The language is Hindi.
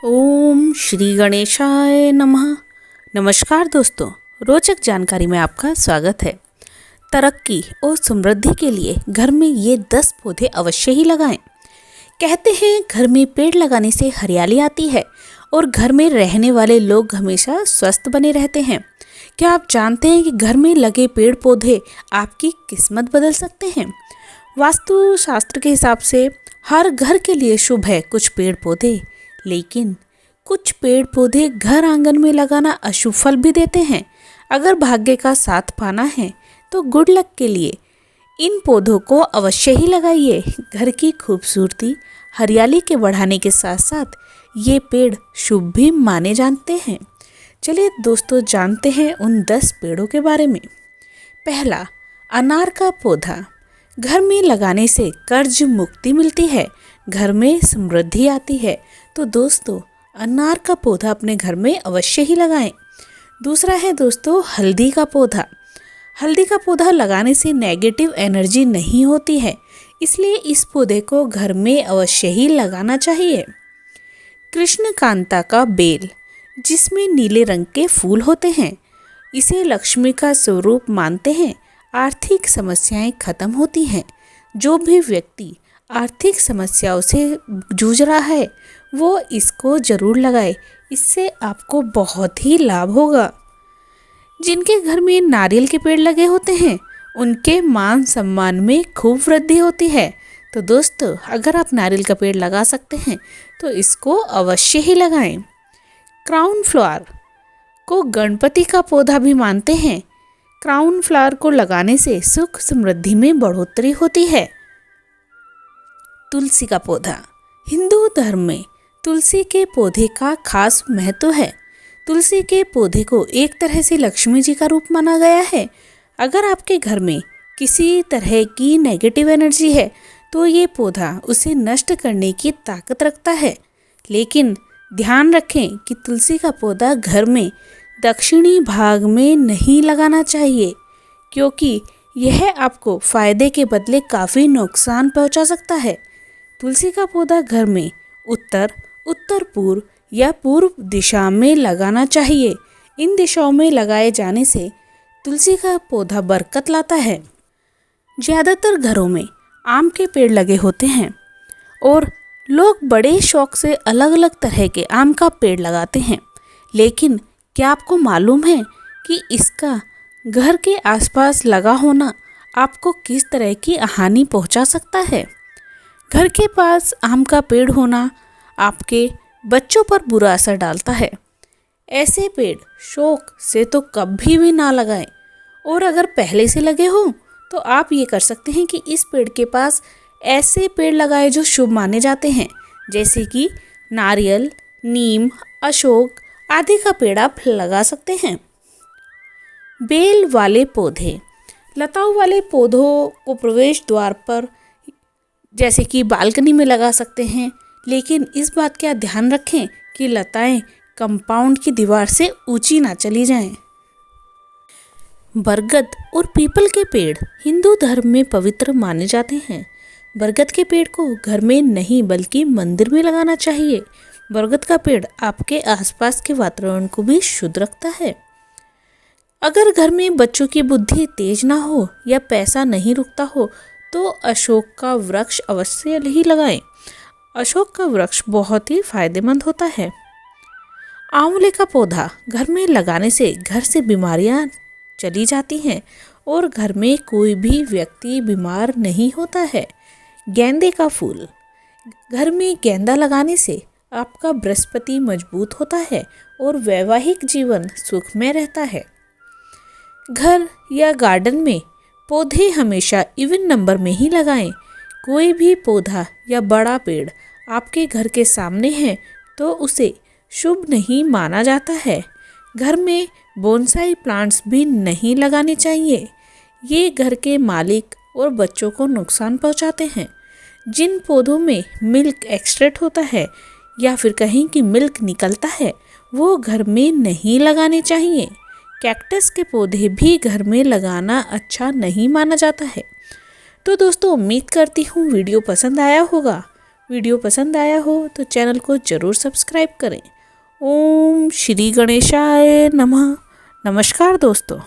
ओम श्री गणेशाय नमः। नमस्कार दोस्तों, रोचक जानकारी में आपका स्वागत है। तरक्की और समृद्धि के लिए घर में ये 10 पौधे अवश्य ही लगाएं। कहते हैं घर में पेड़ लगाने से हरियाली आती है और घर में रहने वाले लोग हमेशा स्वस्थ बने रहते हैं। क्या आप जानते हैं कि घर में लगे पेड़ पौधे आपकी किस्मत बदल सकते हैं? वास्तु शास्त्र के हिसाब से हर घर के लिए शुभ है कुछ पेड़ पौधे, लेकिन कुछ पेड़ पौधे घर आंगन में लगाना अशुभ फल भी देते हैं। अगर भाग्य का साथ पाना है तो गुड लक के लिए इन पौधों को अवश्य ही लगाइए। घर की खूबसूरती हरियाली के बढ़ाने के साथ साथ ये पेड़ शुभ भी माने जाते हैं। चलिए दोस्तों, जानते हैं उन 10 पेड़ों के बारे में। पहला, अनार का पौधा। घर में लगाने से कर्ज मुक्ति मिलती है, घर में समृद्धि आती है। तो दोस्तों, अनार का पौधा अपने घर में अवश्य ही लगाएं। दूसरा है दोस्तों, हल्दी का पौधा। हल्दी का पौधा लगाने से नेगेटिव एनर्जी नहीं होती है, इसलिए इस पौधे को घर में अवश्य ही लगाना चाहिए। कृष्णकांता का बेल, जिसमें नीले रंग के फूल होते हैं, इसे लक्ष्मी का स्वरूप मानते हैं। आर्थिक समस्याएं खत्म होती हैं। जो भी व्यक्ति आर्थिक समस्याओं से जूझ रहा है वो इसको जरूर लगाए, इससे आपको बहुत ही लाभ होगा। जिनके घर में नारियल के पेड़ लगे होते हैं उनके मान सम्मान में खूब वृद्धि होती है। तो दोस्तों, अगर आप नारियल का पेड़ लगा सकते हैं तो इसको अवश्य ही लगाएं। क्राउन फ्लावर को गणपति का पौधा भी मानते हैं। क्राउन फ्लावर को लगाने से सुख समृद्धि में बढ़ोतरी होती है। तुलसी का पौधा। हिंदू धर्म में तुलसी के पौधे का खास महत्व है। तुलसी के पौधे को एक तरह से लक्ष्मी जी का रूप माना गया है। अगर आपके घर में किसी तरह की नेगेटिव एनर्जी है तो ये पौधा उसे नष्ट करने की ताकत रखता है। लेकिन ध्यान रखें कि तुलसी का पौधा घर में दक्षिणी भाग में नहीं लगाना चाहिए, क्योंकि यह आपको फायदे के बदले काफ़ी नुकसान पहुंचा सकता है। तुलसी का पौधा घर में उत्तर, उत्तर पूर्व या पूर्व दिशा में लगाना चाहिए। इन दिशाओं में लगाए जाने से तुलसी का पौधा बरकत लाता है। ज़्यादातर घरों में आम के पेड़ लगे होते हैं और लोग बड़े शौक से अलग अलग तरह के आम का पेड़ लगाते हैं। लेकिन क्या आपको मालूम है कि इसका घर के आसपास लगा होना आपको किस तरह की हानि पहुंचा सकता है? घर के पास आम का पेड़ होना आपके बच्चों पर बुरा असर डालता है। ऐसे पेड़ शौक से तो कभी भी ना लगाएं, और अगर पहले से लगे हो तो आप ये कर सकते हैं कि इस पेड़ के पास ऐसे पेड़ लगाएं जो शुभ माने जाते हैं, जैसे कि नारियल, नीम, अशोक आदि का पेड़ आप लगा सकते हैं। बेल वाले पौधे। लताओं वाले पौधों को प्रवेश द्वार पर जैसे कि बालकनी में लगा सकते हैं, लेकिन इस बात का ध्यान रखें कि लताएं कंपाउंड की दीवार से ऊंची ना चली जाएं। बरगद और पीपल के पेड़ हिंदू धर्म में पवित्र माने जाते हैं। बरगद के पेड़ को घर में नहीं बल्कि मंदिर में लगाना चाहिए। बरगद का पेड़ आपके आसपास के वातावरण को भी शुद्ध रखता है। अगर घर में बच्चों की बुद्धि तेज ना हो या पैसा नहीं रुकता हो तो अशोक का वृक्ष अवश्य ही लगाएं। अशोक का वृक्ष बहुत ही फायदेमंद होता है। आंवले का पौधा घर में लगाने से घर से बीमारियां चली जाती हैं और घर में कोई भी व्यक्ति बीमार नहीं होता है। गेंदे का फूल। घर में गेंदा लगाने से आपका बृहस्पति मजबूत होता है और वैवाहिक जीवन सुखमय रहता है। घर या गार्डन में पौधे हमेशा इवन नंबर में ही लगाएं। कोई भी पौधा या बड़ा पेड़ आपके घर के सामने है तो उसे शुभ नहीं माना जाता है। घर में बोनसाई प्लांट्स भी नहीं लगाने चाहिए। ये घर के मालिक और बच्चों को नुकसान पहुंचाते हैं। जिन पौधों में मिल्क एक्सट्रैक्ट होता है या फिर कहीं की मिल्क निकलता है वो घर में नहीं लगाने चाहिए। कैक्टस के पौधे भी घर में लगाना अच्छा नहीं माना जाता है। तो दोस्तों, उम्मीद करती हूँ वीडियो पसंद आया होगा। वीडियो पसंद आया हो तो चैनल को ज़रूर सब्सक्राइब करें। ओम श्री गणेशाय नमः। नमस्कार दोस्तों।